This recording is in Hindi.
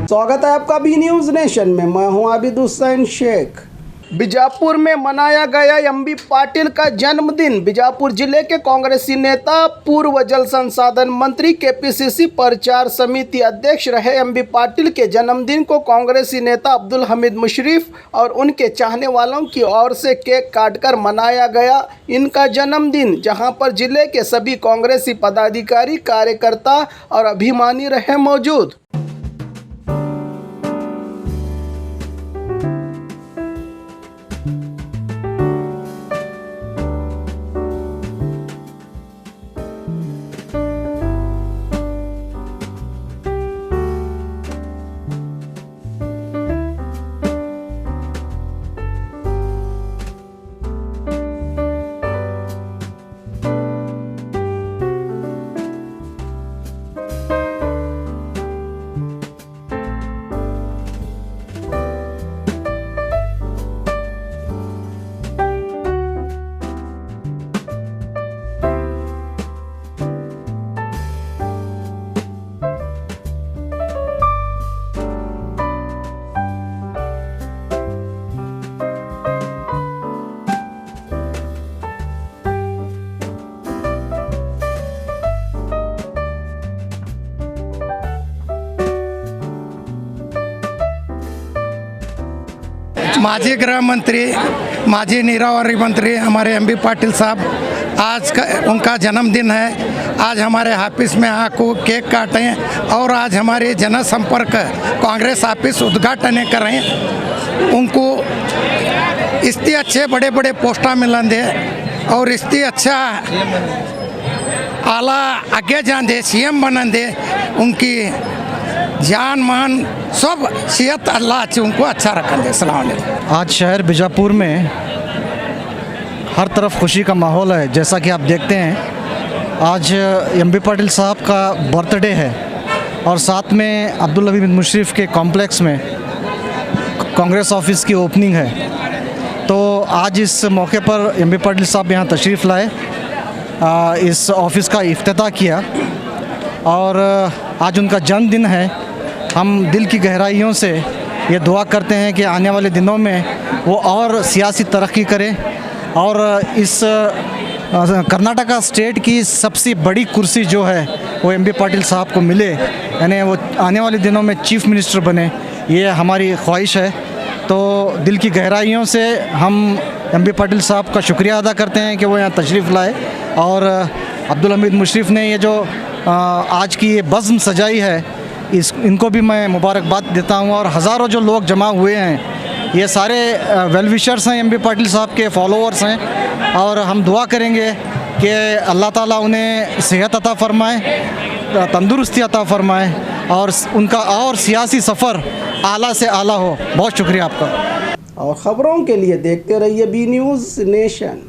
स्वागत है आपका बी न्यूज नेशन में। मैं हूं आबिद हुसैन शेख। बीजापुर में मनाया गया एमबी पाटिल का जन्मदिन। बीजापुर जिले के कांग्रेसी नेता, पूर्व जल संसाधन मंत्री, केपीसीसी प्रचार समिति अध्यक्ष रहे एमबी पाटिल के जन्मदिन को कांग्रेसी नेता अब्दुल हमीद मुशर्रफ और उनके चाहने वालों की ओर से केक काटकर मनाया गया इनका जन्मदिन, जहां पर जिले के सभी कांग्रेसी पदाधिकारी, कार्यकर्ता और अभिमानी रहे मौजूद। माजी गृह मंत्री, माजी नीरावरी मंत्री हमारे एमबी पाटिल साहब, आज का उनका जन्मदिन है। आज हमारे ऑफिस में आको केक काटें और आज हमारे जनसंपर्क कांग्रेस ऑफिस उद्घाटन करें। उनको इतने अच्छे बड़े बड़े पोस्टा मिलन दे और इतनी अच्छा आला आगे जान दे, सीएम बनन दे। उनकी जान मान सब सेहत अल्लाह अच्छी उनको अच्छा रखन दे। अस्सलाम वालेकुम। आज शहर बीजापुर में हर तरफ खुशी का माहौल है। जैसा कि आप देखते हैं, आज एमबी पाटिल साहब का बर्थडे है और साथ में अब्दुल हमीद मुशर्रफ के कॉम्प्लेक्स में कांग्रेस ऑफिस की ओपनिंग है। तो आज इस मौके पर एमबी पाटिल साहब यहाँ तशरीफ़ लाए, इस ऑफिस का इफ्तिताह किया और आज उनका जन्मदिन है। हम दिल की गहराइयों से ये दुआ करते हैं कि आने वाले दिनों में वो और सियासी तरक्की करें और इस कर्नाटका स्टेट की सबसे बड़ी कुर्सी जो है वो एमबी पाटिल साहब को मिले, यानी वो आने वाले दिनों में चीफ मिनिस्टर बने, ये हमारी ख्वाहिश है। तो दिल की गहराइयों से हम एमबी पाटिल साहब का शुक्रिया अदा करते हैं कि वो यहाँ तशरीफ़ लाए और अब्दुल हमीद मुशर्रफ ने ये जो आज की ये बज़्म सजाई है, इनको भी मैं मुबारकबाद देता हूँ। और हज़ारों जो लोग जमा हुए हैं, ये सारे वेल विशर्स हैं, एमबी पाटिल साहब के फॉलोअर्स हैं और हम दुआ करेंगे कि अल्लाह ताला उन्हें सेहत अता फ़रमाए, तंदुरुस्ती अता फ़रमाए और उनका और सियासी सफ़र आला से आला हो। बहुत शुक्रिया आपका। और ख़बरों के लिए देखते रहिए बी न्यूज़ नेशन।